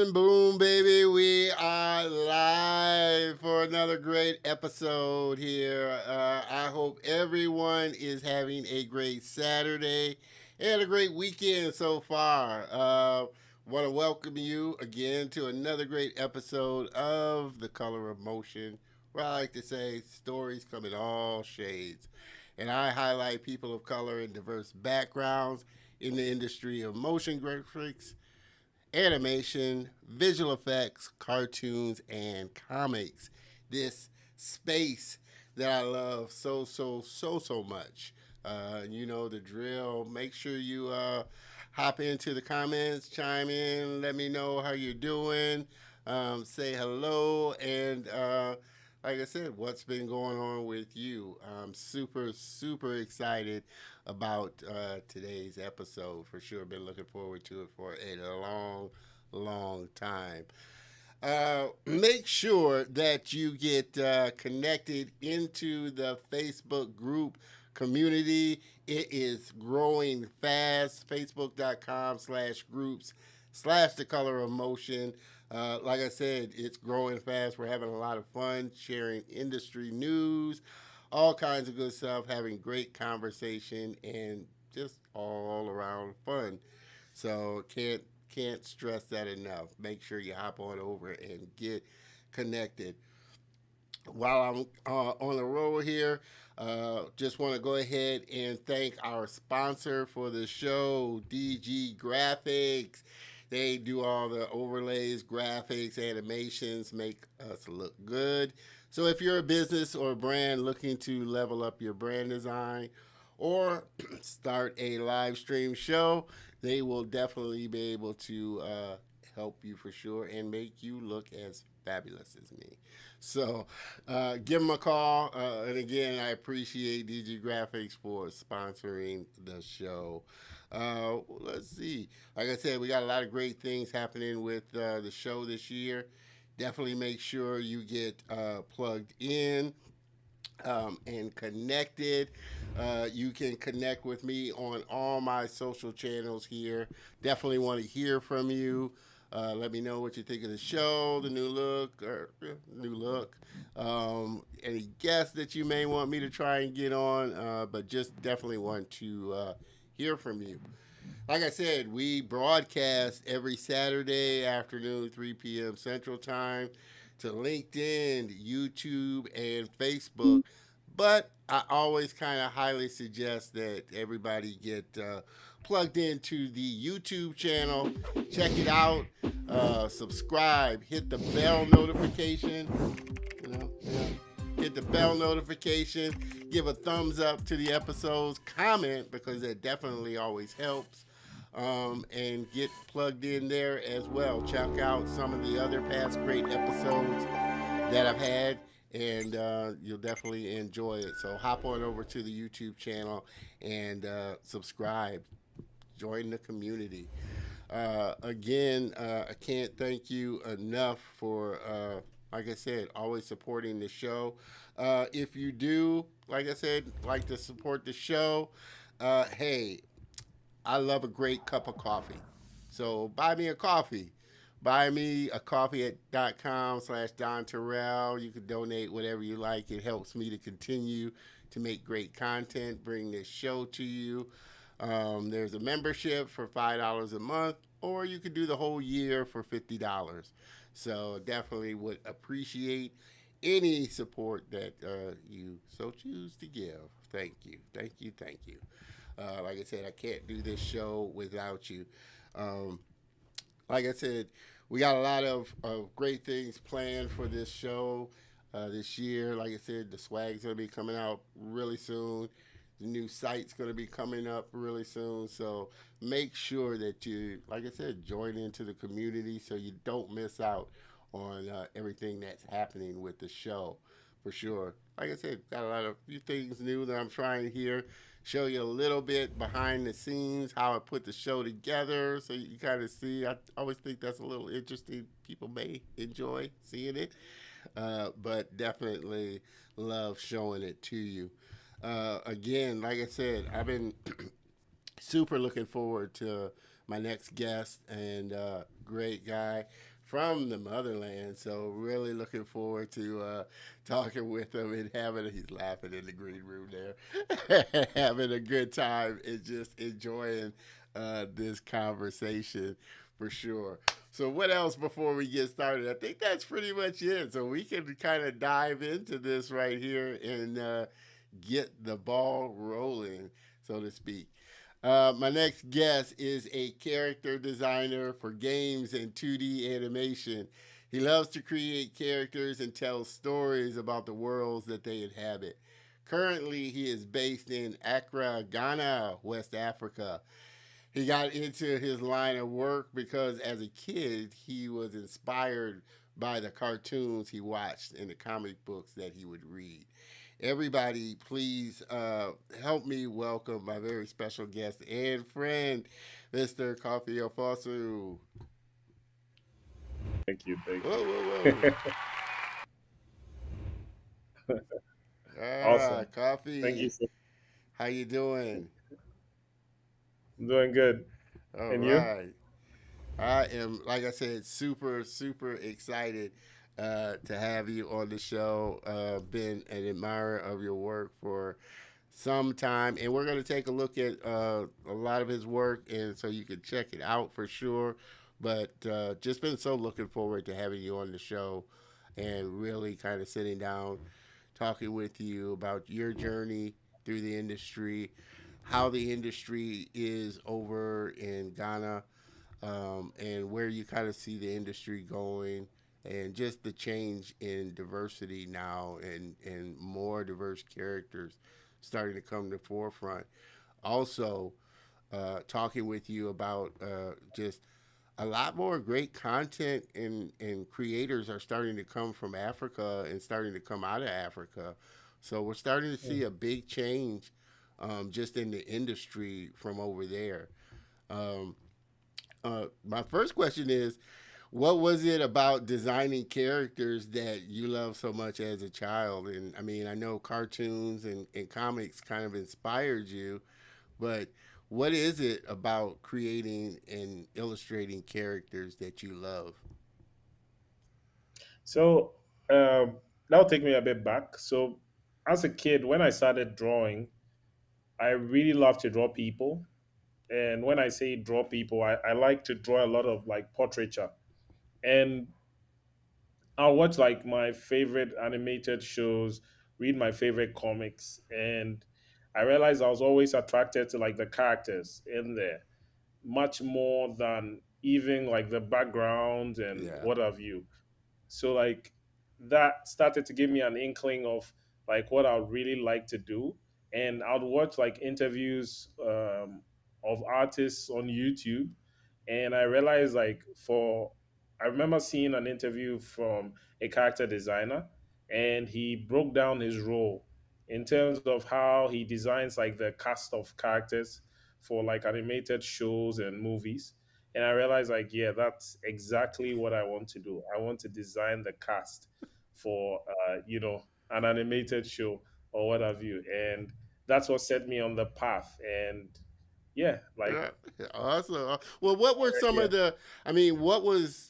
and boom, baby. We are live for another great episode here. I hope everyone is having a great Saturday and a great weekend so far. Want to welcome you again to another great episode of The Color of Motion, where I like to say stories come in all shades. And I highlight people of color and diverse backgrounds in the industry of motion graphics, animation, visual effects, cartoons, and comics. This space that I love so much. You know the drill. Make sure you hop into the comments, chime in, let me know how you're doing, say hello, and like I said, what's been going on with you? I'm super excited about today's episode for sure. Been looking forward to it for a long time. Make sure that you get connected into the Facebook group community. It is growing fast. Facebook.com/groups/the color of motion. Like I said, it's growing fast. We're having a lot of fun sharing industry news, all kinds of good stuff, having great conversation, and just all around fun. So can't stress that enough. Make sure you hop on over and get connected. While I'm on the road here, just want to go ahead and thank our sponsor for the show, DG Graphics. They do all the overlays, graphics, animations, make us look good. So if you're a business or a brand looking to level up your brand design or start a live stream show, they will definitely be able to help you for sure and make you look as fabulous as me. So give them a call. And again, I appreciate DG Graphics for sponsoring the show. Let's see. Like I said, we got a lot of great things happening with the show this year. Definitely make sure you get plugged in and connected. You can connect with me on all my social channels here. Definitely want to hear from you. Let me know what you think of the show, the new look. Any guests that you may want me to try and get on, but just definitely want to hear from you. Like I said, we broadcast every Saturday afternoon, 3 p.m. Central Time, to LinkedIn, YouTube, and Facebook. But I always kind of highly suggest that everybody get plugged into the YouTube channel, check it out, subscribe, hit the bell notification. Hit the bell notification, give a thumbs up to the episodes, comment because that definitely always helps. And get plugged in there as well. Check out some of the other past great episodes that I've had, and you'll definitely enjoy it. So hop on over to the YouTube channel and subscribe. Join the community. Again, I can't thank you enough for, like I said, always supporting the show. If you do, like I said, like to support the show, hey, I love a great cup of coffee. So buy me a coffee. Buy me a coffee at .com/Don Terrell. You can donate whatever you like. It helps me to continue to make great content, bring this show to you. There's a membership for $5 a month, or you could do the whole year for $50. So definitely would appreciate any support that you so choose to give. Thank you. Like I said, I can't do this show without you. Um, like I said, we got a lot of great things planned for this show this year. Like I said, the swag's going to be coming out really soon. The new site's going to be coming up really soon. So make sure that you, like I said, join into the community so you don't miss out on everything that's happening with the show for sure. Like I said, got a lot of few things new that I'm trying here. Show you a little bit behind the scenes, how I put the show together so you kind of see. I always think that's a little interesting. People may enjoy seeing it, but definitely love showing it to you. Again, like I said, I've been super looking forward to my next guest and great guy from the motherland. So really looking forward to talking with him and having. He's laughing in the green room there, having a good time and just enjoying this conversation for sure. So what else before we get started? I think that's pretty much it. So we can kind of dive into this right here and get the ball rolling, so to speak. My next guest is a character designer for games and 2D animation. He loves to create characters and tell stories about the worlds that they inhabit. Currently, he is based in Accra, Ghana, West Africa. He got into his line of work because as a kid, he was inspired by the cartoons he watched and the comic books that he would read. Everybody, please help me welcome my very special guest and friend, Mr. Kofi Ofosu. Thank you. Thank Whoa, whoa, you. whoa. Ah, Awesome. Thank you. Coffee. How you doing? I'm doing good. All And you? right. I am, like I said, super, super excited to have you on the show. Been an admirer of your work for some time, and we're going to take a look at a lot of his work, and so you can check it out for sure. But just been so looking forward to having you on the show, and really kind of sitting down, talking with you about your journey through the industry, how the industry is over in Ghana, and where you kind of see the industry going, and just the change in diversity now, and more diverse characters starting to come to the forefront. Also, talking with you about just a lot more great content, and creators are starting to come from Africa and starting to come out of Africa. So we're starting to see Mm. a big change just in the industry from over there. Um, my first question is, what was it about designing characters that you loved so much as a child? And I mean, I know cartoons and comics kind of inspired you, but what is it about creating and illustrating characters that you love? So that'll take me a bit back. So as a kid, when I started drawing, I really love to draw people. And when I say draw people, I like to draw a lot of like portraiture. And I'll watch like my favorite animated shows, read my favorite comics, and I realized I was always attracted to like the characters in there much more than even like the background and Yeah. what have you. So like that started to give me an inkling of like what I'd really like to do. And I'd watch like interviews of artists on YouTube, and I realized like for I remember seeing an interview from a character designer, and he broke down his role in terms of how he designs like the cast of characters for like animated shows and movies. And I realized like, yeah, that's exactly what I want to do. I want to design the cast for an animated show or what have you. And that's what set me on the path. And yeah, like Yeah. Awesome. Well, what were some yeah. of the? I mean, what was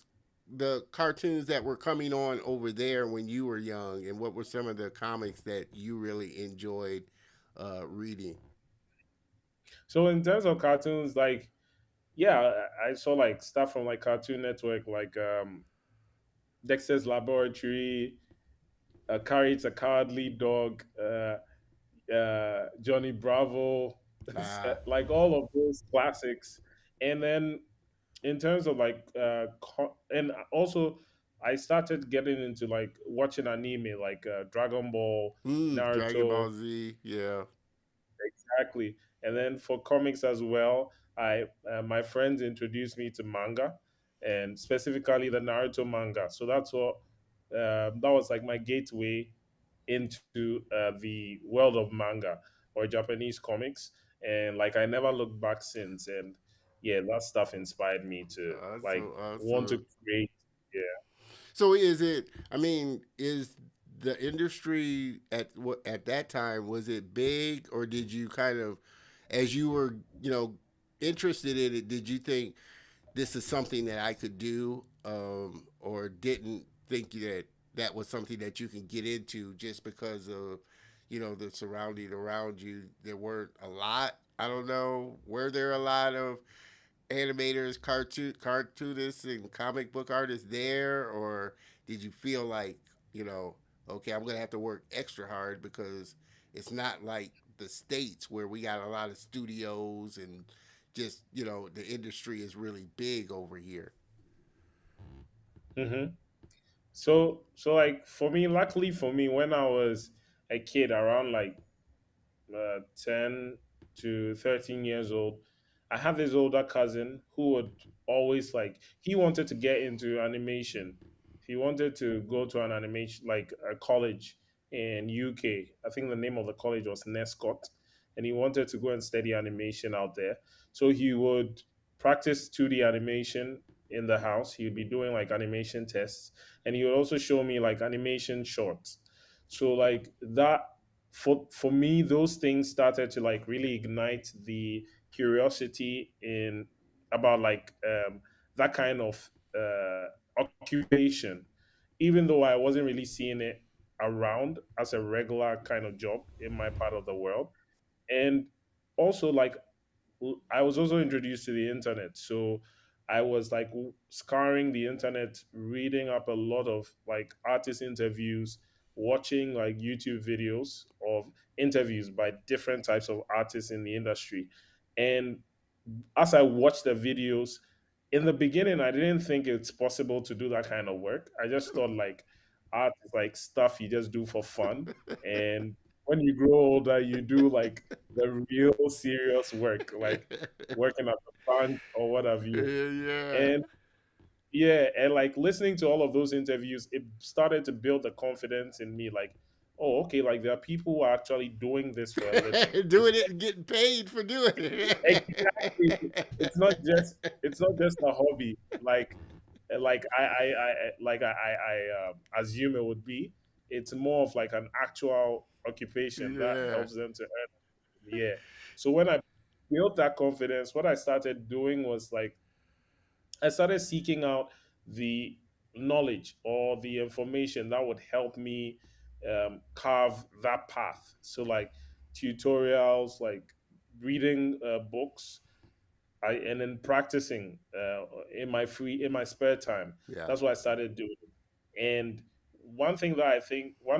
the cartoons that were coming on over there when you were young, and what were some of the comics that you really enjoyed reading? So in terms of cartoons, like yeah, I saw like stuff from like Cartoon Network, like Dexter's Laboratory, Courage the Cowardly Dog, Johnny Bravo, Ah, like all of those classics. And then in terms of like, and also I started getting into like watching anime, like Dragon Ball, Dragon Naruto, Ball Z. Yeah. exactly. And then for comics as well, I my friends introduced me to manga, and specifically the Naruto manga. So that's what that was like my gateway into the world of manga or Japanese comics. And like I never looked back since. And yeah, that stuff inspired me to like Awesome. want to Awesome. create. Yeah. So is it? I mean, is the industry at that time, was it big, or did you kind of, as you were, interested in it, did you think this is something that I could do, didn't think that that was something that you can get into just because of, the surrounding around you. There weren't a lot. I don't know. Were there a lot of animators, cartoonists, and comic book artists there, or did you feel like, you know, okay, I'm gonna have to work extra hard because it's not like the states where we got a lot of studios and just the industry is really big over here. Hmm. So like for me, luckily for me, when I was a kid, around like 10 to 13 years old, I have this older cousin who would always like, he wanted to get into animation. He wanted to go to an animation, like a college in UK. I think the name of the college was Nescott. And he wanted to go and study animation out there. So he would practice 2D animation in the house. He would be doing like animation tests. And he would also show me like animation shorts. So like that, for me, those things started to like really ignite the curiosity in about like that kind of occupation, even though I wasn't really seeing it around as a regular kind of job in my part of the world. And also like I was also introduced to the internet. So I was like scouring the internet, reading up a lot of like artist interviews, watching like YouTube videos of interviews by different types of artists in the industry. And as I watched the videos, in the beginning, I didn't think it's possible to do that kind of work. I just thought like art is like stuff you just do for fun. And when you grow older, you do like the real serious work, like working at the bank or what have you. Yeah. And yeah, and like listening to all of those interviews, it started to build the confidence in me, like, oh, okay, like there are people who are actually doing this for a living. Doing it and getting paid for doing Exactly. it. It's not just a hobby. Like I assume it would be. It's more of like an actual occupation that Yeah. helps them to earn. Yeah. So when I built that confidence, what I started doing was like I started seeking out the knowledge or the information that would help me carve that path. So like tutorials, like reading books, and then practicing in my spare time. Yeah. That's what I started doing. And one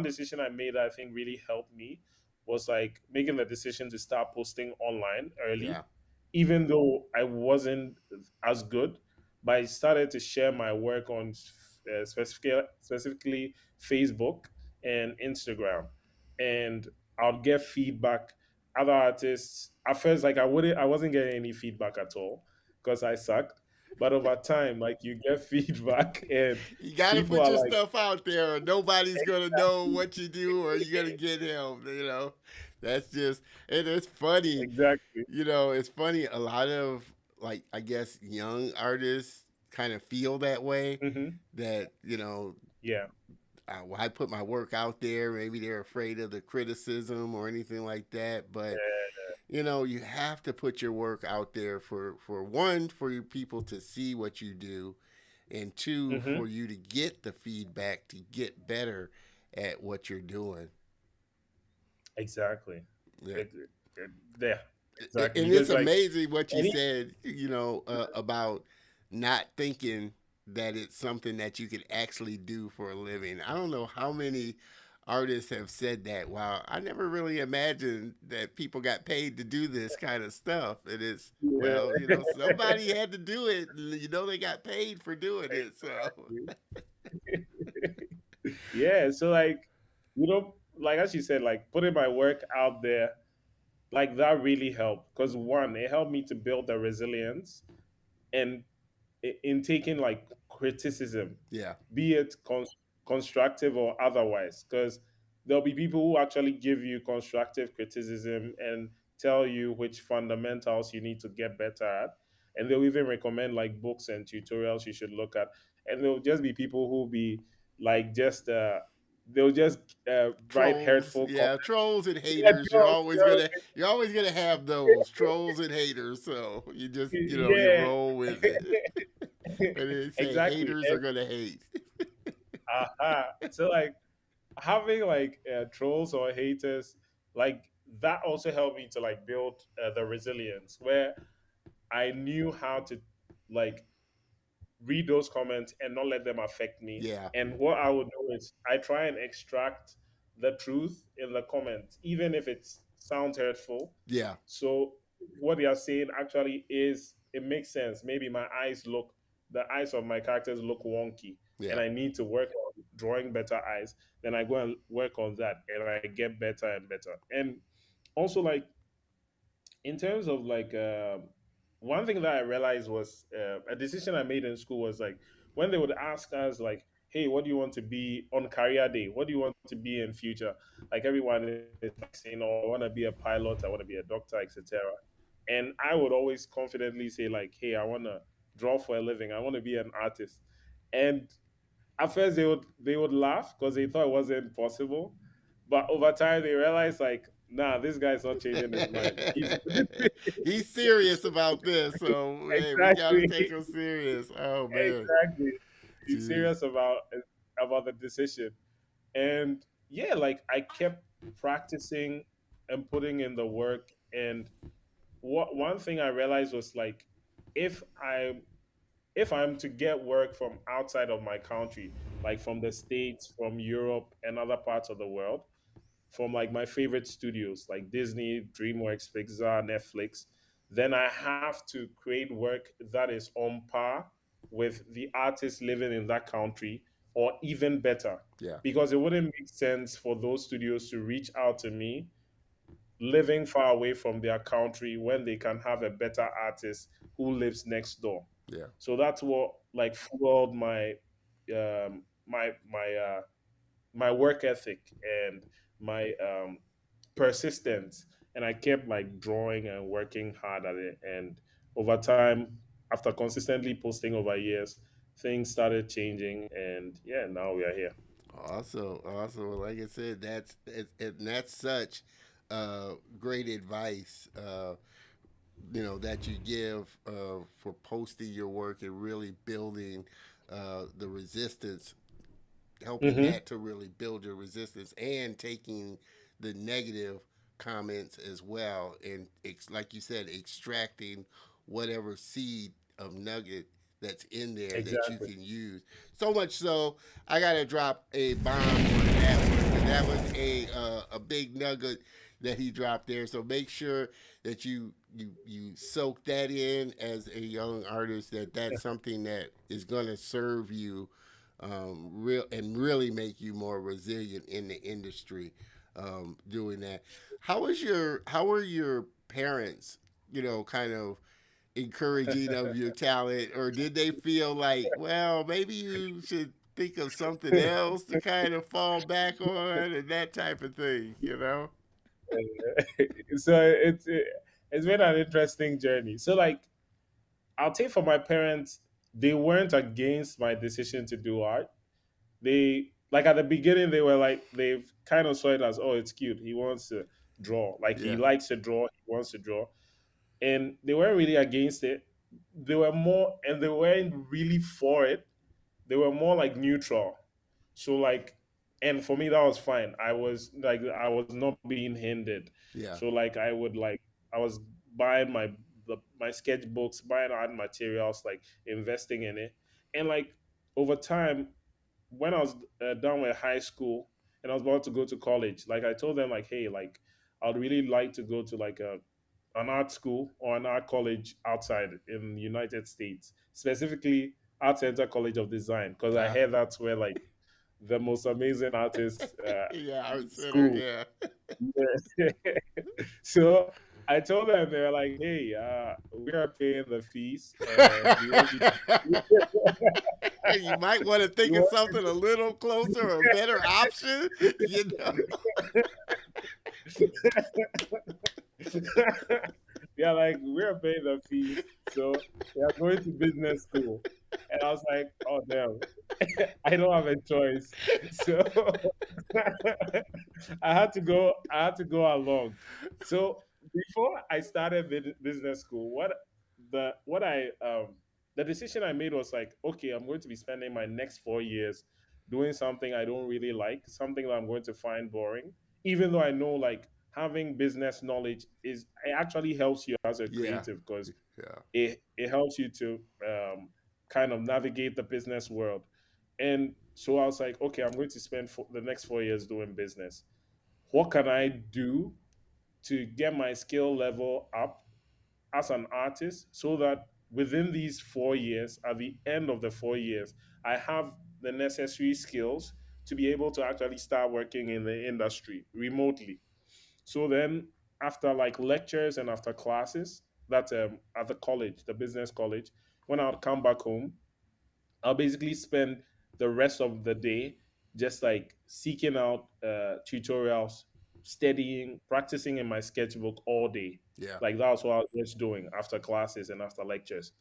decision I made that I think really helped me was like making the decision to start posting online early, Yeah. even though I wasn't as good. But I started to share my work on specifically Facebook and Instagram, and I'll get feedback. Other artists at first, like I wasn't getting any feedback at all because I sucked. But over time, like you get feedback, and You got to people put are your like, stuff out there, or nobody's gonna know what you do, or you're gonna get help. That's just, and it's funny. exactly. It's funny. A lot of, like, I guess young artists kind of feel that way. Hmm. That Yeah. I put my work out there. Maybe they're afraid of the criticism or anything like that. But you have to put your work out there for one, for your people to see what you do, and two, Hmm. for you to get the feedback to get better at what you're doing. Exactly. Yeah. It, yeah. Exactly. And it's Because like amazing what you any. said, about not thinking that it's something that you could actually do for a living. I don't know how many artists have said that. Wow, I never really imagined that people got paid to do this kind of stuff. And it's, Yeah. well, somebody had to do it. And, they got paid for doing it. So, Yeah. So like, like as you said, like putting my work out there, like that really helped because one, it helped me to build the resilience, and in taking like criticism, yeah, be it constructive or otherwise, because there'll be people who actually give you constructive criticism and tell you which fundamentals you need to get better at, and they'll even recommend like books and tutorials you should look at, and there'll just be people who'll be like just they'll just write trolls. hurtful Yeah, comments. trolls and Yeah, haters. You're always gonna have those trolls and haters. So you just you yeah, roll with it. And they say exactly. haters are gonna hate. So like having like trolls or haters, like that also helped me to like build the resilience where I knew how to like read those comments and not let them affect me. Yeah, And what I would do is I try and extract the truth in the comments, even if it sounds hurtful. yeah, So what they are saying actually is it makes sense. Maybe the eyes of my characters look wonky, and yeah, I need to work on drawing better eyes. Then I go and work on that, and I get better and better. And also like in terms of like one thing that I realized was a decision I made in school was like when they would ask us like, "Hey, what do you want to be on career day? What do you want to be in future?" Like everyone is like saying, "Oh, I want to be a pilot. I want to be a doctor, etc." And I would always confidently say like, "Hey, I want to draw for a living. I want to be an artist." And at first they would laugh because they thought it wasn't possible, but over time they realized like, nah, this guy's not changing his mind. He's he's serious about this, so hey, we got to exactly, take him serious. Oh man, exactly. He's jeez, serious about the decision, and yeah, like I kept practicing and putting in the work. And what one thing I realized was like, if I if I'm to get work from outside of my country, like from the States, from Europe, and other parts of the world, from like my favorite studios like Disney, DreamWorks, Pixar, Netflix, then I have to create work that is on par with the artists living in that country or even better. yeah, Because it wouldn't make sense for those studios to reach out to me living far away from their country when they can have a better artist who lives next door. yeah. So that's what like fueled my work ethic and my persistence. And I kept like drawing and working hard at it. And over time, after consistently posting over years, things started changing. And yeah, now we are here. Awesome, awesome. Well, like I said, that's such great advice. That you give for posting your work and really building the resistance, helping Hmm. that to really build your resistance, and taking the negative comments as well, and like you said, extracting whatever seed of nugget that's in there that you Exactly. can use. So much so, I gotta drop a bomb on that one. And that was a big nugget that he dropped there. So make sure that you soak that in as a young artist. That's something that is gonna serve you real and really make you more resilient in the industry. Doing that. How are your parents? Kind of encouraging of your talent, or did they feel like, well, maybe you should think of something else to kind of fall back on and that type of thing? So it's been an interesting journey. So like I'll take for my parents, they weren't against my decision to do art. They like at the beginning they were like they've kind of saw it as, oh, it's cute. He wants to draw. Like he Yeah, likes to draw, he wants to draw. And they weren't really against it. They were more and they weren't really for it. They were more like neutral. So like, and for me that was fine. I was not being hindered. So yeah, like I was buying my sketchbooks, buying art materials, like investing in it. And like over time, when I was done with high school and I was about to go to college, like I told them like, hey, like I'd really like to go to like an art school or an art college outside in the United States, specifically Art Center College of Design, because I uh, heard that's where like the most amazing artists yeah. Art center, school. yeah. Yeah. So I told them they were like, "Hey, we are paying the fees, and we want you. You might want to We think of want something a little closer or a better option. you know. Yeah, like we're paying the fees, so we are going to business school." And I was like, "Oh damn, I don't have a choice." So I had to go along. So before I started business school, the decision I made was like, okay, I'm going to be spending my next 4 years doing something I don't really like, something that I'm going to find boring, even though I know like having business knowledge is it actually helps you as a Yeah. creative because Yeah. it helps you to kind of navigate the business world. And so I was like, okay, I'm going to spend the next 4 years doing business. What can I do to get my skill level up as an artist so that within these 4 years, at the end of the 4 years, I have the necessary skills to be able to actually start working in the industry remotely. So then, after like lectures and after classes, that's at the college, the business college, when I would come back home, I'll basically spend the rest of the day just like seeking out tutorials, studying, practicing in my sketchbook all day. Yeah. Like that was what I was just doing after classes and after lectures.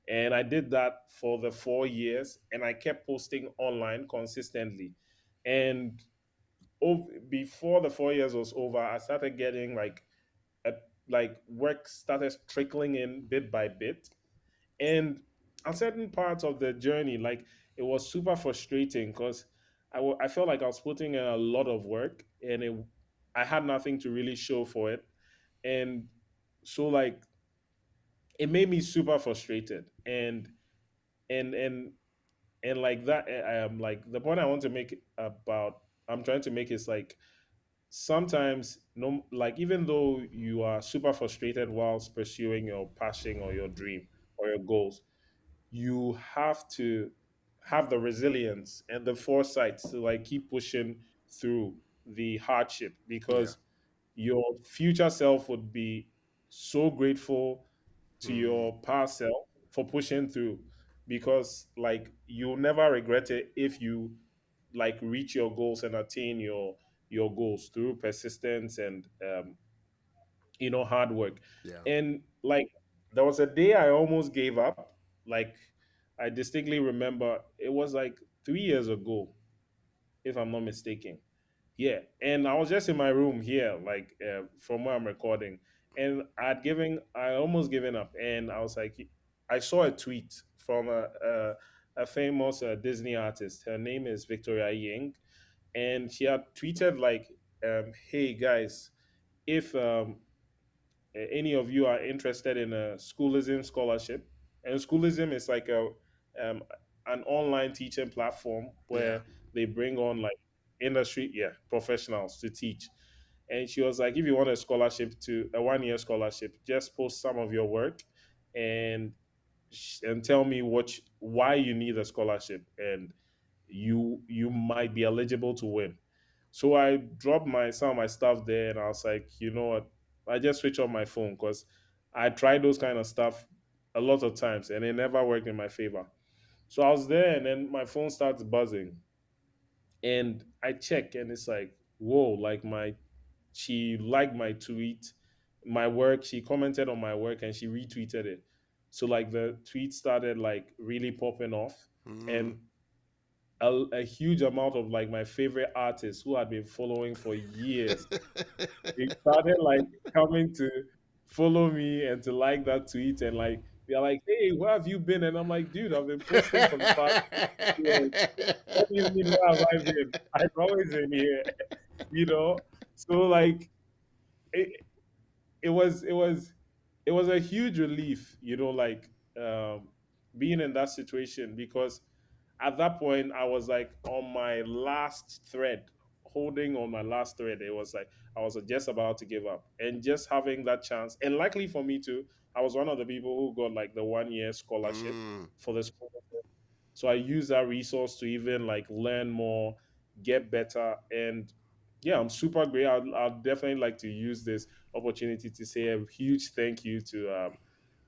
And I did that for the 4 years and I kept posting online consistently. And before the 4 years was over, I started getting a, like work started trickling in bit by bit. And at certain parts of the journey, like it was super frustrating because I felt like I was putting in a lot of work and I had nothing to really show for it. And so like it made me super frustrated. And and and like that, like the point I want to make about I'm trying to make is like sometimes no, like even though you are super frustrated whilst pursuing your passion or your dream or your goals, you have to have the resilience and the foresight to like keep pushing through the hardship Yeah. because your future self would be so grateful to Hmm. your past self for pushing through because like you'll never regret it if you like reach your goals and attain your goals through persistence and hard work. Yeah. And like there was a day I almost gave up. Like I distinctly remember it was like 3 years ago, if I'm not mistaken. Yeah, and I was just in my room here, like from where I'm recording, and I almost given up, and I was like, I saw a tweet from a famous Disney artist. Her name is Victoria Ying, and she had tweeted like, "Hey guys, if any of you are interested in a schoolism scholarship, and schoolism is like um, an online teaching platform Yeah. where they bring on like industry professionals to teach. And she was like, if you want a scholarship to a 1 year scholarship, just post some of your work and and tell me why you need a scholarship, and you might be eligible to win. So I dropped my some of my stuff there, and I was like, you know what? I just switch on my phone because I tried those kind of stuff a lot of times, and it never worked in my favor. So I was there, and then my phone starts buzzing, and I check, and it's like, whoa! Like she liked my tweet, my work. She commented on my work, and she retweeted it. So like the tweet started like really popping off, Hmm. and a huge amount of like my favorite artists who had been following for years, they started like coming to follow me and to like that tweet, and like they're like, hey, where have you been? And I'm like, dude, I've been posting for the past 2 years. What do you mean, where have I been? I've always been here, you know. So like it, it was a huge relief, like being in that situation, because at that point I was like on my last thread, holding on my last thread. It was like I was just about to give up, and just having that chance, and likely for me too, I was one of the people who got like the 1 year scholarship Mm. for the school. So I use that resource to even like learn more, get better. And yeah, I'm super great. I'd definitely like to use this opportunity to say a huge thank you to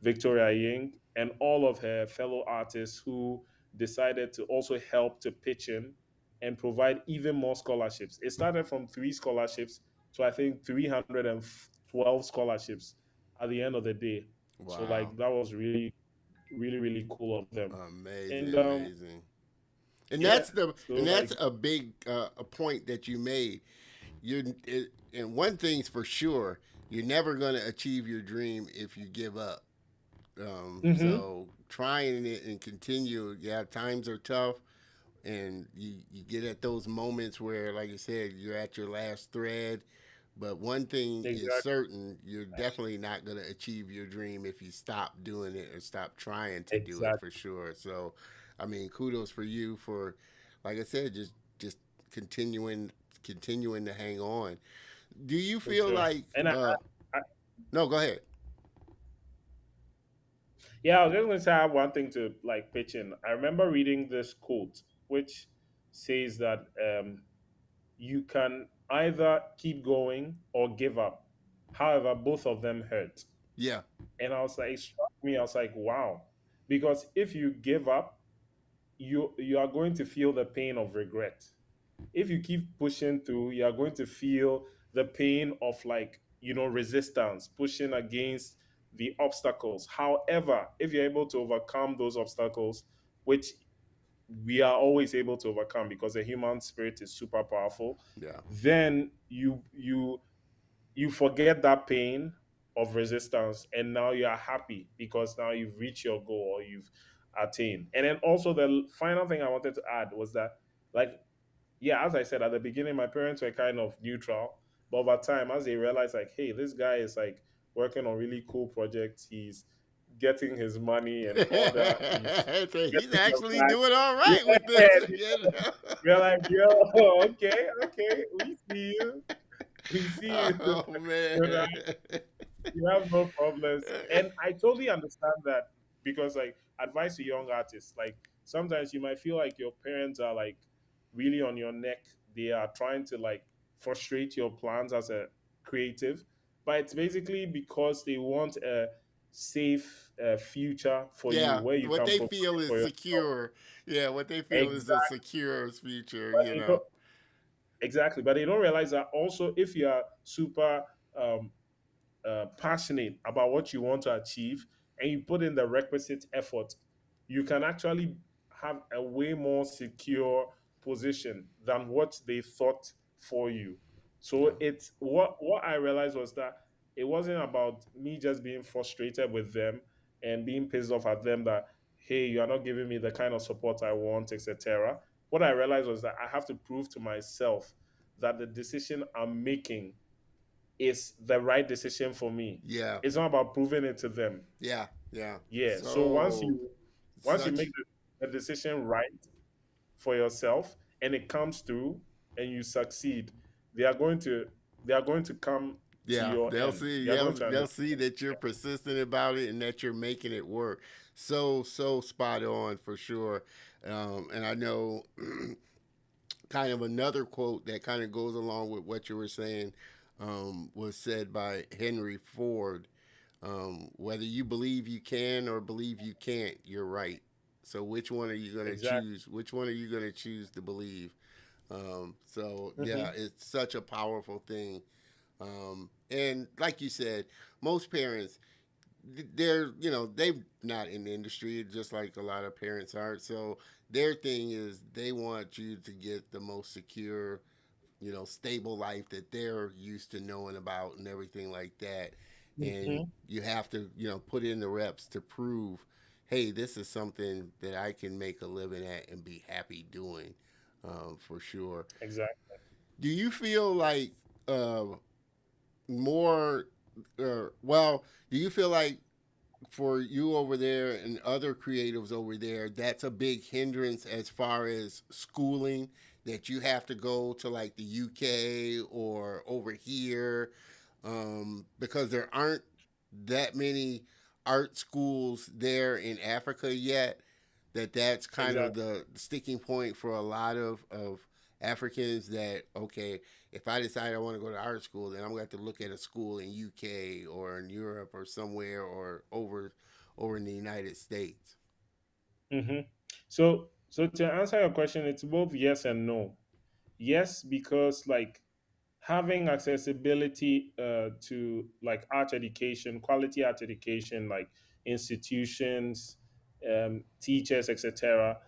Victoria Ying and all of her fellow artists who decided to also help to pitch in and provide even more scholarships. It started from 3 scholarships to I think 312 scholarships at the end of the day. So Wow. like that was really, really, really cool of them. Amazing, And amazing. And yeah, that's the so and like that's a big a point that you made. And one thing's for sure, you're never going to achieve your dream if you give up. hmm So trying it and continue. Yeah, times are tough. and you get at those moments where, like you said, you're at your last thread. But one thing is Exactly. certain: you're definitely not going to achieve your dream if you stop doing it or stop trying to do it, for Exactly. sure. So, I mean, kudos for you for, like I said, just continuing continuing to hang on. Do you For feel sure. like And I no, go ahead. yeah, I was just gonna say I have one thing to like pitch in. I remember reading this quote which says that you can either keep going or give up. However, both of them hurt. Yeah, And I was like, it struck me. I was like, wow, because if you give up, you are going to feel the pain of regret. If you keep pushing through, you are going to feel the pain of like resistance, pushing against the obstacles. However, if you're able to overcome those obstacles, which we are always able to overcome because the human spirit is super powerful, yeah, then you forget that pain of resistance, and now you are happy because now you've reached your goal or you've attained. And then also the final thing I wanted to add was that, like, yeah, as I said at the beginning, my parents were kind of neutral, but over time, as they realized, like, hey, this guy is like working on really cool projects, he's getting his money and order, he's so he's getting the actually bag. doing all right with this. Yeah, we're like, yo, okay, okay, we see you, we see you. Oh man. You know, you have no problems. And I totally understand that because, like, advice to young artists, like, sometimes you might feel like your parents are like really on your neck. They are trying to like frustrate your plans as a creative, but it's basically because they want a safe future for you Yeah, where you what can they provide feel is for yourself. secure. Yeah, what they feel is a Exactly. secure future, But you they know. don't, exactly. But they don't realize that also if you are super passionate about what you want to achieve and you put in the requisite effort, you can actually have a way more secure position than what they thought for you. Yeah. So it's what I realized was that it wasn't about me just being frustrated with them and being pissed off at them that, hey, you are not giving me the kind of support I want, etc. What I realized was that I have to prove to myself that the decision I'm making is the right decision for me. Yeah. It's not about proving it to them. Yeah. Yeah. Yeah. So So once you such make the decision right for yourself and it comes through and you succeed, they are going to they are going to come to yeah, your they'll end. see They are going to they'll understand. see that you're persistent about it and that you're making it work. So spot on for sure. And I know kind of another quote that kind of goes along with what you were saying was said by Henry Ford. Whether you believe you can or believe you can't, you're right. So which one are you going to Exactly. choose? Which one are you going to choose to believe? So yeah, Hmm. it's such a powerful thing. And like you said, most parents, they're they're not in the industry just like a lot of parents aren't. So their thing is they want you to get the most secure, stable life that they're used to knowing about and everything like that. And Hmm. you have to, put in the reps to prove, hey, this is something that I can make a living at and be happy doing, for sure. Exactly. Do you feel like uh, more, well, do you feel like for you over there and other creatives over there, that's a big hindrance as far as schooling, that you have to go to like the UK or over here, because there aren't that many art schools there in Africa yet. That's kind of Exactly. the sticking point for a lot of Africans. That okay, if I decide I want to go to art school, then I'm going to have to look at a school in UK or in Europe or somewhere or over in the United States. Hmm. So to answer your question, it's both yes and no. Yes, because like having accessibility to like art education, quality art education, like institutions, teachers, etc.,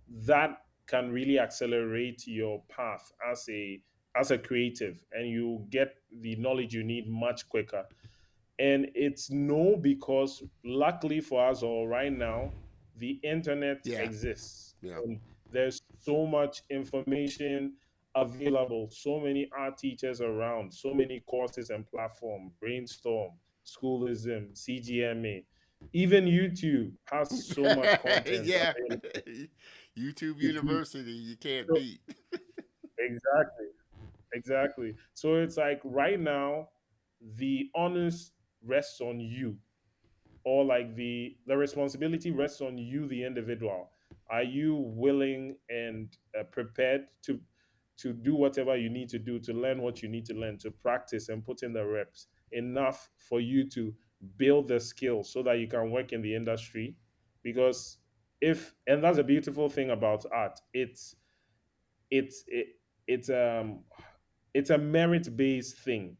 that can really accelerate your path as a creative, and you get the knowledge you need much quicker. And it's no, because luckily for us all right now, the internet Yeah, exists. yeah, There's so much information available, so many art teachers around, so many courses and platform, Brainstorm, Schoolism, CGMA, even YouTube has so much content Yeah. available. YouTube If you University, you can't so beat. exactly, exactly. So it's like right now, the onus rests on you, or like the responsibility rests on you, the individual. Are you willing and prepared to do whatever you need to do, to learn what you need to learn, to practice and put in the reps enough for you to build the skill so that you can work in the industry? Because if and that's a beautiful thing about art, it's it, it's it's a merit based thing.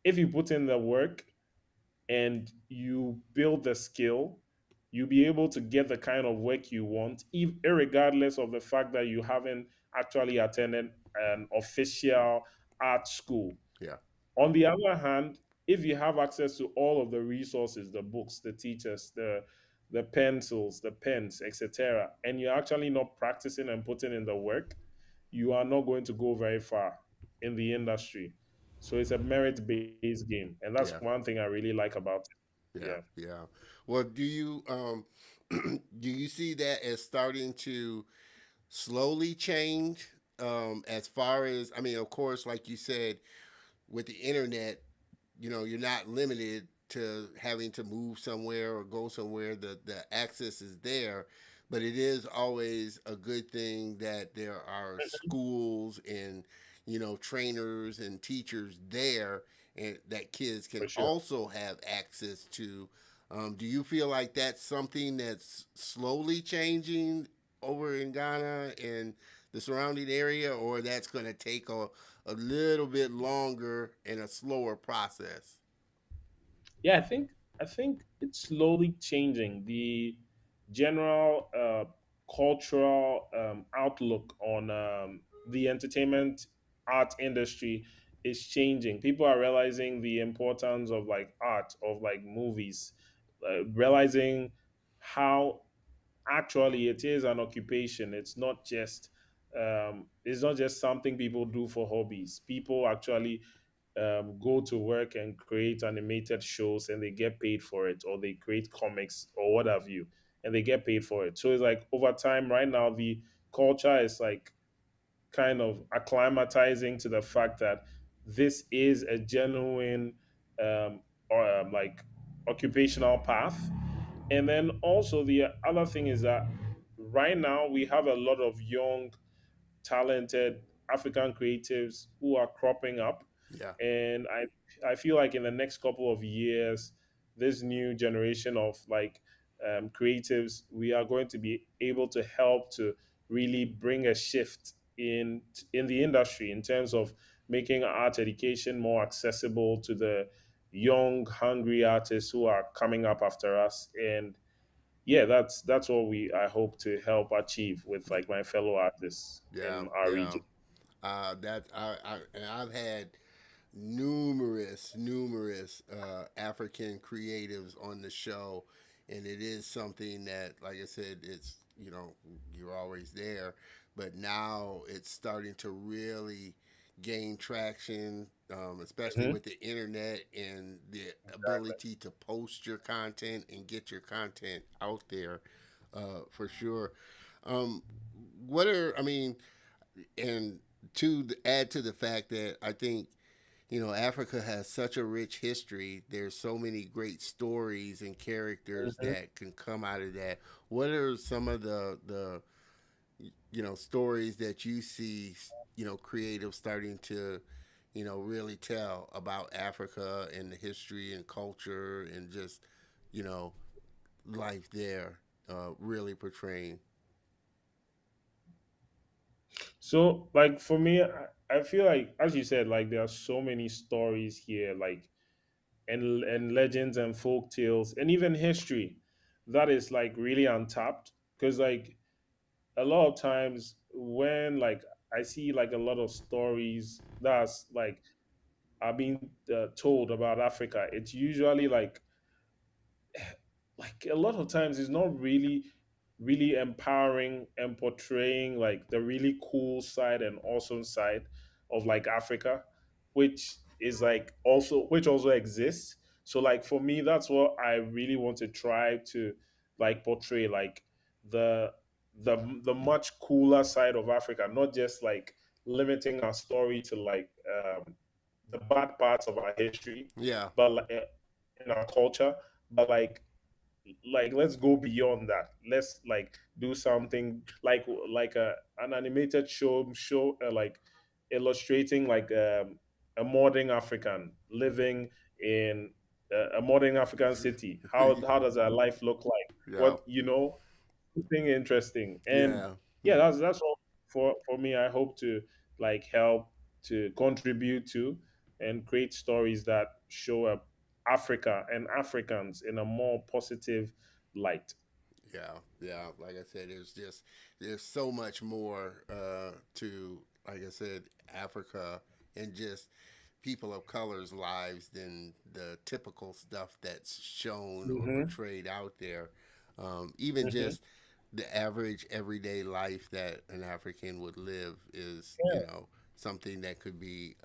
If you put in the work and you build the skill, you'll be able to get the kind of work you want, regardless of the fact that you haven't actually attended an official art school. Yeah. On the other hand, if you have access to all of the resources, the books, the teachers, the pencils, the pens, etc., and you're actually not practicing and putting in the work, you are not going to go very far in the industry. So it's a merit based game. And that's Yeah. one thing I really like about it. Yeah. Yeah. Yeah. Well, do you do you see that as starting to slowly change, as far as, I mean, of course, like you said, with the internet, you're not limited to having to move somewhere or go somewhere. The access is there, but it is always a good thing that there are schools and trainers and teachers there, and that kids can For sure. also have access to. Do you feel like that's something that's slowly changing over in Ghana and the surrounding area, or that's going to take a little bit longer and a slower process? Yeah, I think it's slowly changing. The general cultural outlook on the entertainment art industry is changing. People are realizing the importance of like art, of like movies, realizing how actually it is an occupation. It's not just something people do for hobbies. People actually go to work and create animated shows and they get paid for it, or they create comics or what have you, and they get paid for it. So it's like over time right now the culture is like kind of acclimatizing to the fact that this is a genuine like occupational path. And then also the other thing is that right now we have a lot of young talented African creatives who are cropping up. Yeah. And I feel like in the next couple of years, this new generation of like creatives, we are going to be able to help to really bring a shift in the industry in terms of making art education more accessible to the young, hungry artists who are coming up after us. And yeah, that's what we I hope to help achieve with like my fellow artists Yeah. in our Yeah. region. That and I've had numerous African creatives on the show, and it is something that, like I said, it's you're always there, but now it's starting to really gain traction, especially Hmm. with the internet and the Exactly. ability to post your content and get your content out there, for sure. Um, what are I mean, and add to the fact that I think Africa has such a rich history. There's so many great stories and characters Hmm. that can come out of that. What are some of the stories that you see creative starting to really tell about Africa and the history and culture and just you know life there, really portraying? So like for me, I feel like as you said, like there are so many stories here, like and legends and folk tales and even history that is like really untapped. Because like a lot of times when like I see like a lot of stories that's like are being told about Africa, it's usually like a lot of times it's not really. really empowering and portraying like the really cool side and awesome side of like Africa, which is like also which also exists. So like for me, that's what I really want to try to like portray, like the the much cooler side of Africa, not just like limiting our story to like the bad parts of our history, Yeah, but like in our culture, but like let's go beyond that. Let's like do something like an animated show like illustrating like a modern African living in a modern African city. How does our life look like? yeah, What you know, something interesting. And yeah, yeah, that's all for me. I hope to like help to contribute to and create stories that show up Africa and Africans in a more positive light. yeah, yeah. Like I said, there's so much more to, like I said, Africa and just people of color's lives than the typical stuff that's shown or Mm-hmm. portrayed out there. Even Mm-hmm. just the average everyday life that an African would live is, Yeah, something that could be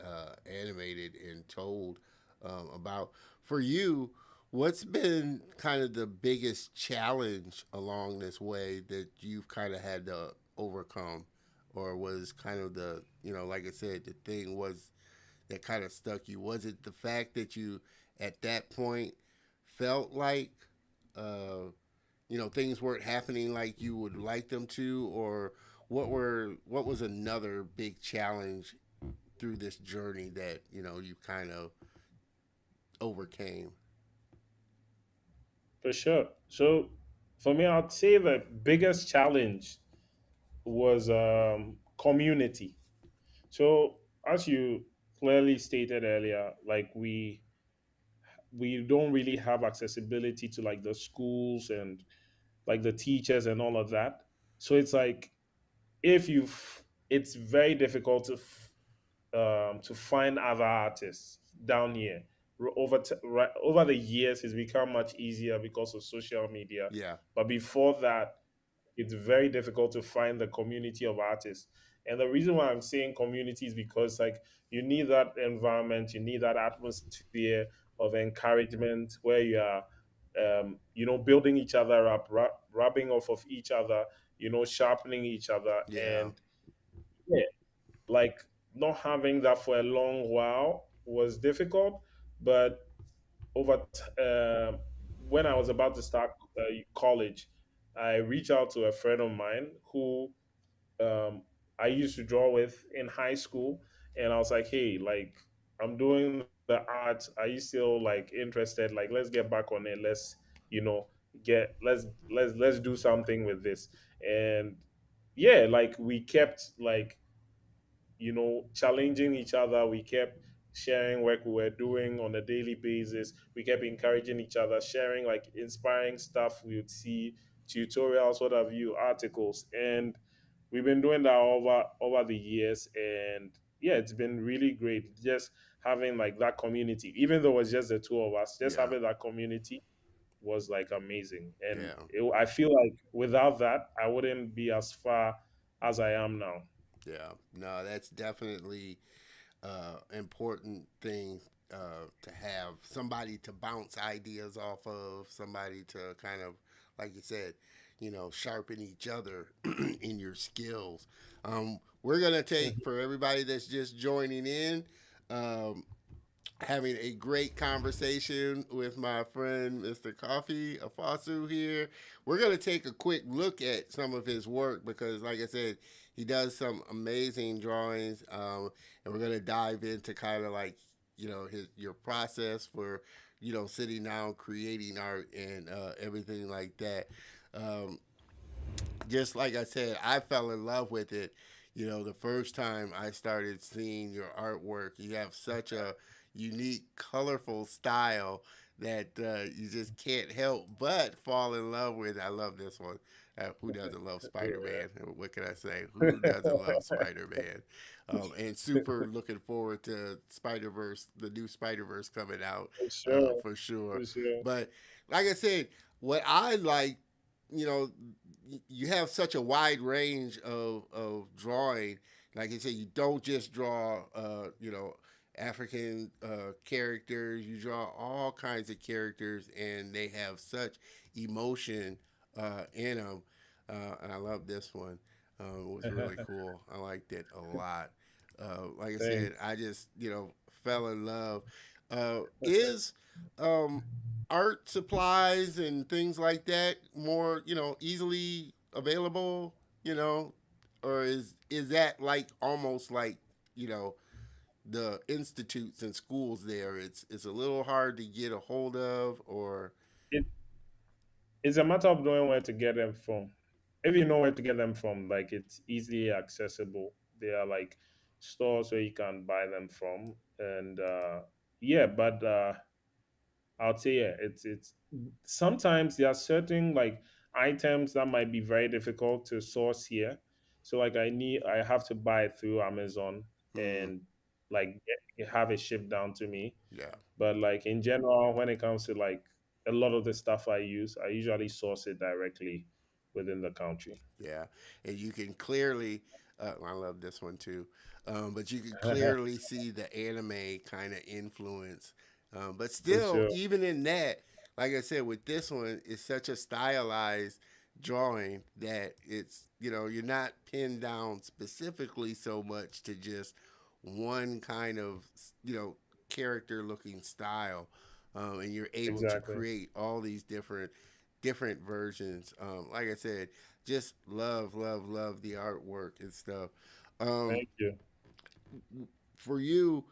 animated and told about. For you, what's been kind of the biggest challenge along this way that you've kind of had to overcome? Or was kind of like I said, the thing was that kind of stuck you? Was it the fact that you, at that point, felt like, uh, things weren't happening like you would like them to, or what was another big challenge through this journey that you kind of overcame? for sure. So for me, I'd say the biggest challenge was community. So as you clearly stated earlier, like we don't really have accessibility to like the schools and like the teachers and all of that. So it's like if you it's very difficult to find other artists down here. Over the years it's become much easier because of social media, Yeah, but before that it's very difficult to find the community of artists. And the reason why I'm saying community is because like you need that environment, you need that atmosphere of encouragement where you are building each other up, rubbing off of each other, sharpening each other. yeah, And yeah, like not having that for a long while was difficult. But when I was about to start college, I reached out to a friend of mine who um, I used to draw with in high school, and I was like, "Hey, like I'm doing the art. Are you still like interested? Like, let's get back on it. Let's you know get let's do something with this." And yeah, like we kept like challenging each other. We kept sharing work we were doing on a daily basis. We kept encouraging each other, sharing like inspiring stuff we would see, tutorials, what have you, articles. And we've been doing that over the years. And yeah, it's been really great just having like that community. Even though it's just the two of us, just yeah, having that community was like amazing. And yeah, I feel like without that, I wouldn't be as far as I am now. yeah. No, that's definitely important thing to have somebody to bounce ideas off of, somebody to kind of, like you said, sharpen each other in your skills. We're gonna take, for everybody that's just joining in, um, having a great conversation with my friend Mr. Kofi Ofosu here. We're going to take a quick look at some of his work because, like I said, he does some amazing drawings, and we're going to dive into kind of like your process for sitting down, creating art, and everything like that. Um, just like I said, I fell in love with it. The first time I started seeing your artwork, you have such a unique, colorful style that you just can't help but fall in love with. I love this one. Who doesn't love Spider Man? What can I say? Who doesn't love Spider Man? And super looking forward to Spider Verse, the new Spider Verse coming out For sure, for sure. for sure. But like I said, what I like you know, you have such a wide range of drawing. Like I said, you don't just draw, African characters. You draw all kinds of characters, and they have such emotion in them. And I love this one. It was really cool. I liked it a lot. Like I said, Thanks. I just fell in love. Is um, art supplies and things like that more easily available? You know, or is that like almost like you know the institutes and schools there? It's a little hard to get a hold of, or It, it's a matter of knowing where to get them from. If you know where to get them from, like it's easily accessible. There are like stores where you can buy them from, and yeah, but I'll say yeah, it's sometimes there are certain like items that might be very difficult to source here. So like I have to buy it through Amazon hmm, and like have it shipped down to me. yeah. But like in general, when it comes to like a lot of the stuff I use, I usually source it directly within the country. Yeah, and you can clearly, I love this one too, but you can clearly see the anime kind of influence. But For still, sure. even in that, like I said, with this one, it's such a stylized drawing that it's you're not pinned down specifically so much to just one kind of character looking style, and you're able to Exactly. create all these different versions. Like I said, just love, love, love the artwork and stuff. Um, Thank you. for you,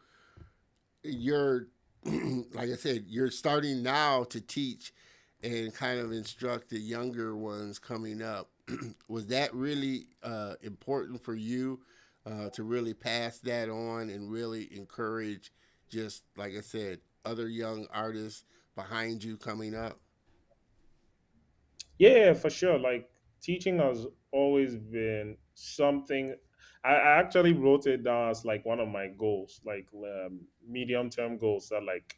you're like I said, you're starting now to teach and kind of instruct the younger ones coming up. Was that really important for you to really pass that on and really encourage, just like I said, other young artists behind you coming up? Yeah, for sure. Like teaching has always been something. I actually wrote it down as like one of my goals, like medium term goals that like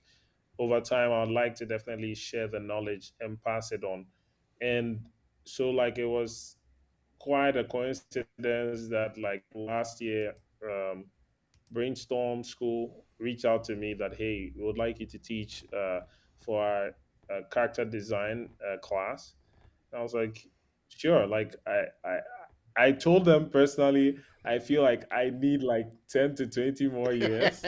over time I'd like to definitely share the knowledge and pass it on. And so like it was quite a coincidence that like last year, Brainstorm School reached out to me that hey, we would like you to teach for our character design class. I was like, sure. Like I told them personally, I feel like I need like 10 to 20 more years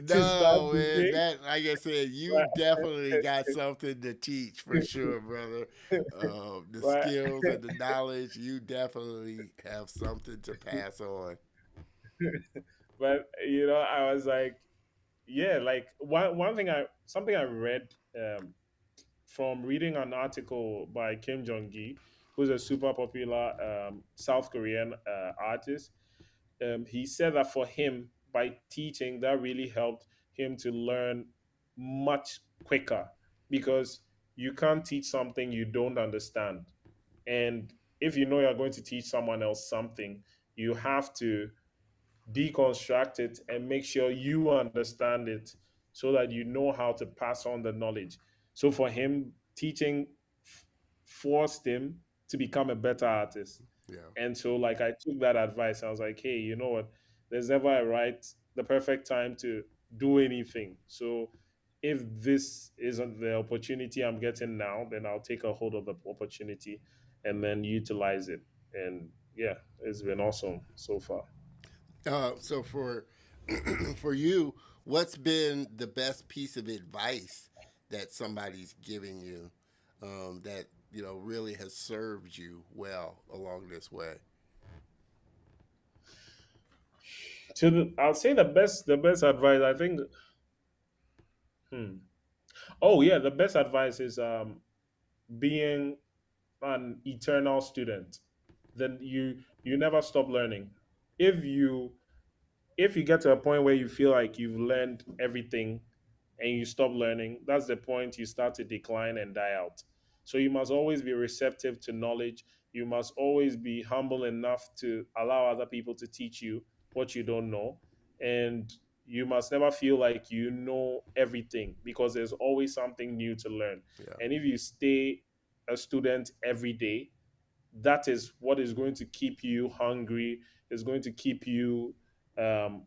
to start No, man, teaching. that like I said, you But, definitely got something to teach for sure, brother. The but skills and the knowledge, you definitely have something to pass on. but you know, I was like, yeah, like one thing I something I read from reading an article by Kim Jong Gi, who's a super popular South Korean artist. He said that for him, by teaching, that really helped him to learn much quicker because you can't teach something you don't understand. And if you know you're going to teach someone else something, you have to deconstruct it and make sure you understand it so that you know how to pass on the knowledge. So for him, teaching forced him to become a better artist. Yeah. And so like I took that advice. I was like, hey, you know what? There's never the perfect time to do anything. So if this isn't the opportunity I'm getting now, then I'll take a hold of the opportunity and then utilize it. And yeah, it's been awesome so far. So for for you, what's been the best piece of advice that somebody's giving you that really has served you well along this way? I'll say the best advice I think. Hmm. Oh yeah, the best advice is being an eternal student. Then you never stop learning. If you if you get to a point where you feel like you've learned everything and you stop learning, that's the point you start to decline and die out. So you must always be receptive to knowledge. You must always be humble enough to allow other people to teach you what you don't know. And You must never feel like you know everything, because there's always something new to learn. Yeah. And if you stay a student every day, that is what is going to keep you hungry, is going to keep you um,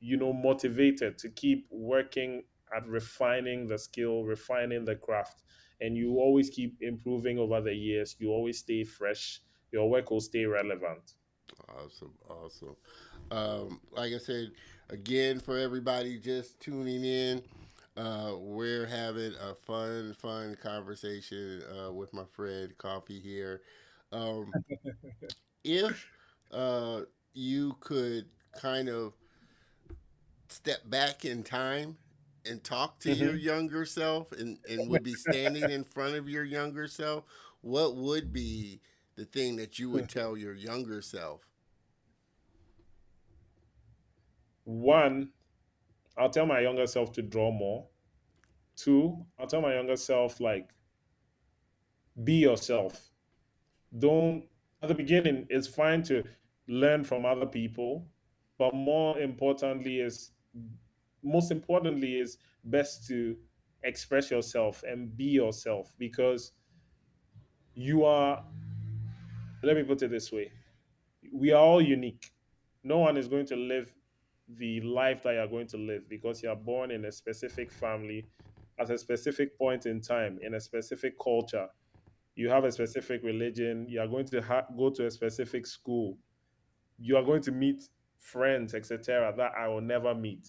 motivated to keep working at refining the skill, refining the craft. And you always keep improving over the years. You always stay fresh. Your work will stay relevant. Awesome, awesome. Like I said, again, for everybody just tuning in, we're having a fun conversation with my friend Coffee here. Um, if uh, you could kind of step back in time and talk to your Mhm. younger self and would be standing in front of your younger self, what would be the thing that you would tell your younger self? One, I'll tell my younger self to draw more. Two, I'll tell my younger self, like, be yourself. Don't, at the beginning, it's fine to learn from other people, but most importantly is best to express yourself and be yourself, because you are, let me put it this way, we are all unique. No one is going to live the life that you're going to live, because you're born in a specific family at a specific point in time in a specific culture. You have a specific religion. You are going to go to a specific school. You are going to meet friends, etc., that I will never meet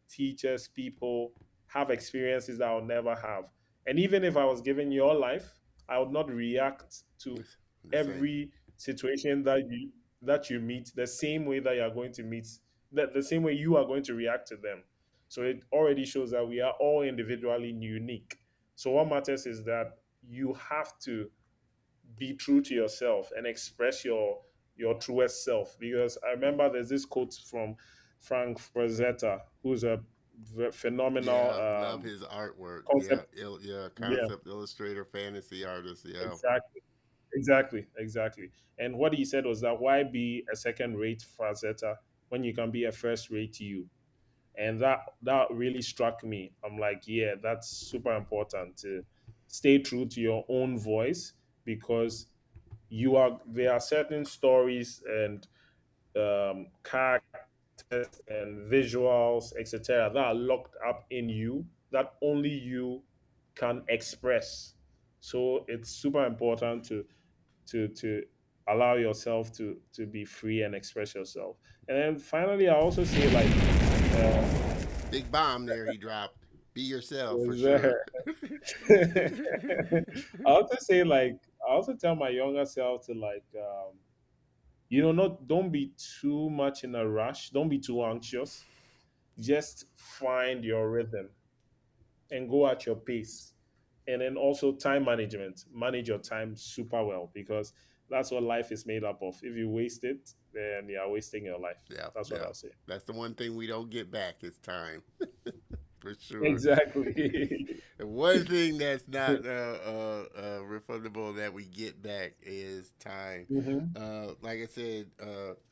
teachers, people, have experiences that I'll never have. And even if I was given your life, I would not react to The same. every situation that you meet the same way that you're going to meet, that the same way you are going to react to them. So it already shows that we are all individually unique. So what matters is that you have to be true to yourself and express your truest self. Because I remember there's this quote from Frank Frazetta, who's a phenomenal Yeah, love his artwork. Yeah, concept. yeah, Yeah, concept illustrator, fantasy artist. Yeah, exactly, exactly. And what he said was that, why be a second-rate Frazetta when you can be a first-rate you? And that really struck me. I'm like, yeah, that's super important to stay true to your own voice, because there are certain stories and characters and visuals, etc., that are locked up in you that only you can express. So it's super important to allow yourself to be free and express yourself. And then finally, I also say, like, big bomb there he dropped. Be yourself for was sure. I also say, like, I also tell my younger self to, like, not don't be too much in a rush, don't be too anxious. Just find your rhythm and go at your pace. And then also time management. Manage your time super well, because that's what life is made up of. If you waste it, then you are wasting your life. Yeah, That's what yeah. I'll say. That's the one thing we don't get back is time, for sure. Exactly. And one thing that's not refundable that we get back is time. Hmm. Like I said,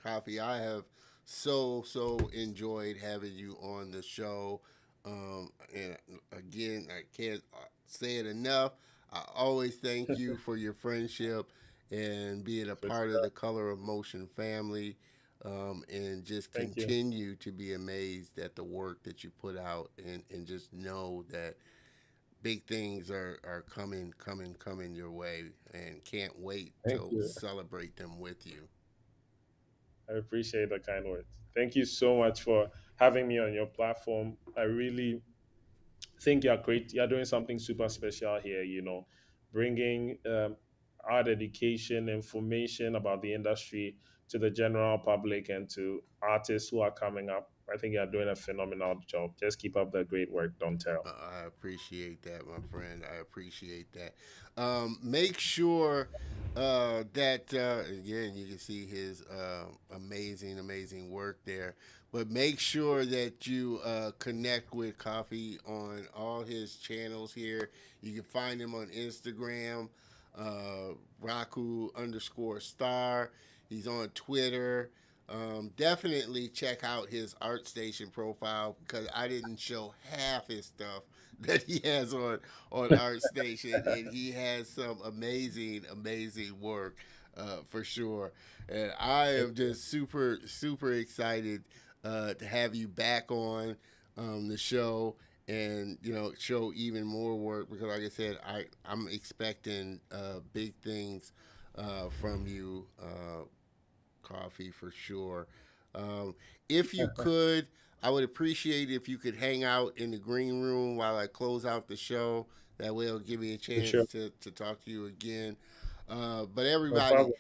Coffee, I have so enjoyed having you on the show. And again, I can't say it enough. I always thank you for your friendship and being a part of the Color of Motion family. And just Thank you. continue to be amazed at the work that you put out, and just know that big things are coming your way, and can't wait Thank to you. celebrate them with you. I appreciate the kind words. Thank you so much for having me on your platform. I really think you're great. You're doing something super special here, bringing art education, information about the industry to the general public and to artists who are coming up. I think you're doing a phenomenal job. Just keep up the great work. Don't tell. I appreciate that, my friend. I appreciate that. Make sure that again, you can see his amazing work there. But make sure that you connect with Coffee on all his channels here. You can find him on Instagram, Raku _star. He's on Twitter. Definitely check out his ArtStation profile because I didn't show half his stuff that he has on ArtStation, and he has some amazing work for sure. And I Thank am just super excited to have you back on the show and show even more work because like I said I'm expecting big things from you, Coffee, for sure. Um, if you could, I would appreciate if you could hang out in the green room while I close out the show. That way, it'll give me a for chance sure. to talk to you again. But No everybody, problem.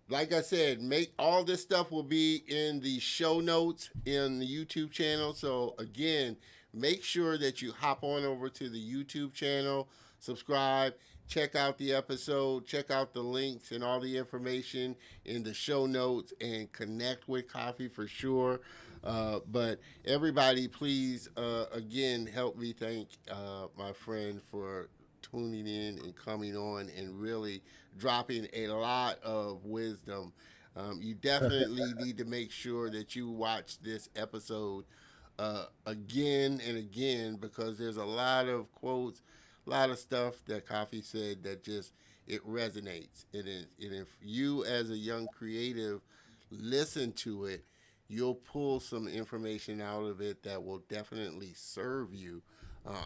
like I said, make all this stuff will be in the show notes in the YouTube channel. So again, make sure that you hop on over to the YouTube channel, subscribe, check out the episode, check out the links and all the information in the show notes, and connect with Coffee for sure. But everybody, please again help me thank my friend for tuning in and coming on and really dropping a lot of wisdom. You definitely need to make sure that you watch this episode again and again because there's a lot of quotes, a lot of stuff that Coffee said that just it resonates. And if you as a young creative listen to it, you'll pull some information out of it that will definitely serve you.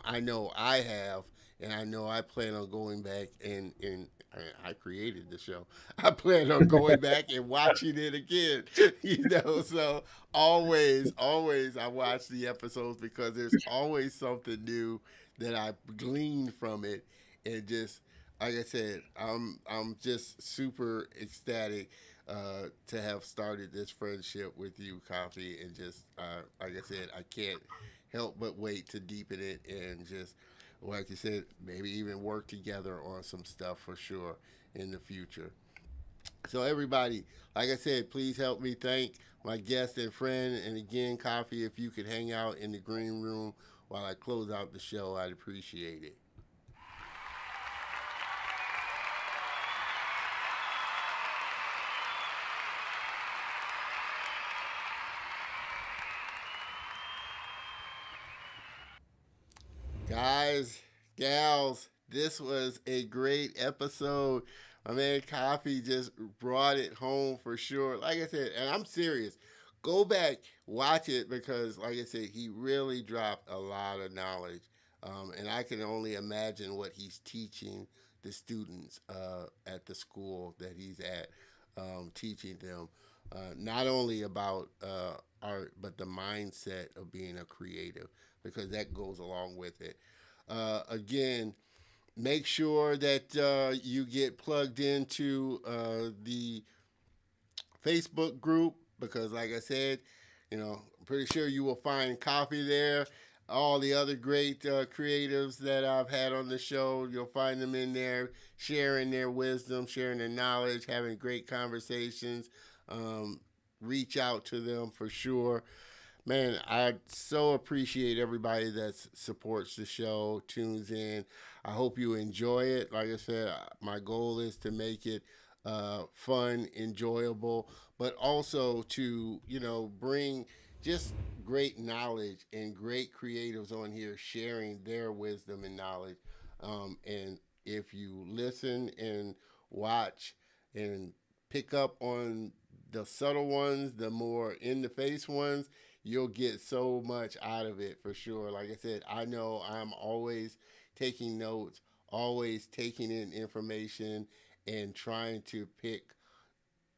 I know I have, and I know I plan on going back and I created the show. I plan on going back and watching it again. So always I watch the episodes because there's always something new that I glean from it, and just like I said, I'm just super ecstatic to have started this friendship with you, Coffee, and just like I said, I can't help but wait to deepen it and just like you said, maybe even work together on some stuff for sure in the future. So everybody, like I said, please help me thank my guest and friend. And again, Coffee, if you could hang out in the green room while I close out the show, I'd appreciate it. Guys, gals, this was a great episode. My man Coffee just brought it home for sure. Like I said, and I'm serious. Go back, watch it because, like I said, he really dropped a lot of knowledge. And I can only imagine what he's teaching the students at the school that he's at, teaching them not only about art, but the mindset of being a creative because that goes along with it. Again, make sure that you get plugged into the Facebook group because, like I said, I'm pretty sure you will find Coffee there. All the other great creatives that I've had on the show, you'll find them in there sharing their wisdom, sharing their knowledge, having great conversations. Um, Reach out to them for sure. Man, I so appreciate everybody that supports the show, tunes in. I hope you enjoy it. Like I said, my goal is to make it fun, enjoyable, but also to bring just great knowledge and great creatives on here sharing their wisdom and knowledge. And if you listen and watch and pick up on the subtle ones, the more in the face ones, you'll get so much out of it for sure. Like I said, I know I'm always taking notes, always taking in information, and trying to pick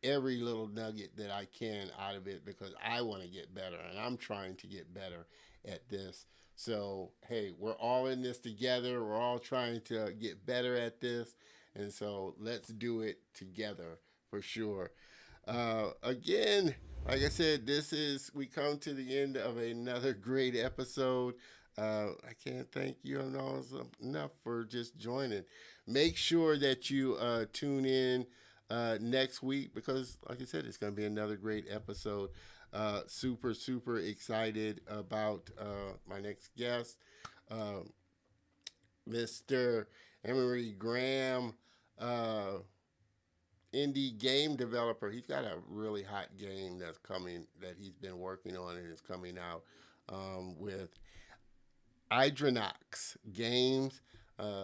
every little nugget that I can out of it because I want to get better and I'm trying to get better at this. So, hey, we're all in this together. We're all trying to get better at this. And so let's do it together for sure. Again, like I said, we come to the end of another great episode. I can't thank you enough for just joining. Make sure that you tune in next week because, like I said, it's going to be another great episode. Super excited about my next guest, uh, Mr. Emery Graham. Uh, indie game developer. He's got a really hot game that's coming that he's been working on and is coming out with Hydronox Games,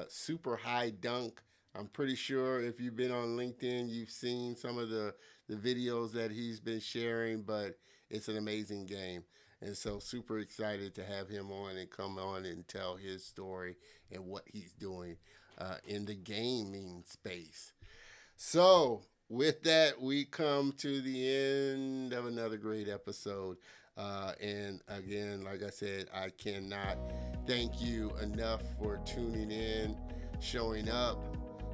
Super High Dunk. I'm pretty sure if you've been on LinkedIn, you've seen some of the videos that he's been sharing, but it's an amazing game. And so, super excited to have him on and come on and tell his story and what he's doing in the gaming space. So, with that, we come to the end of another great episode. And again, like I said, I cannot thank you enough for tuning in, showing up,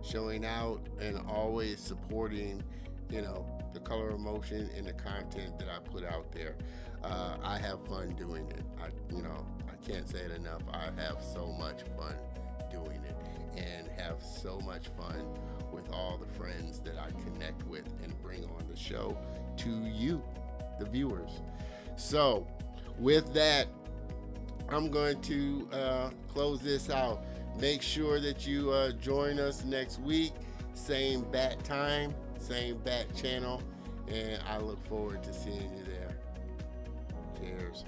showing out, and always supporting, the color of motion and the content that I put out there. I have fun doing it. I can't say it enough. I have so much fun doing it and have so much fun with all the friends that I connect with and bring on the show to you, the viewers. So, with that, I'm going to close this out. Make sure that you join us next week. Same bat time, same bat channel, and I look forward to seeing you there. Cheers.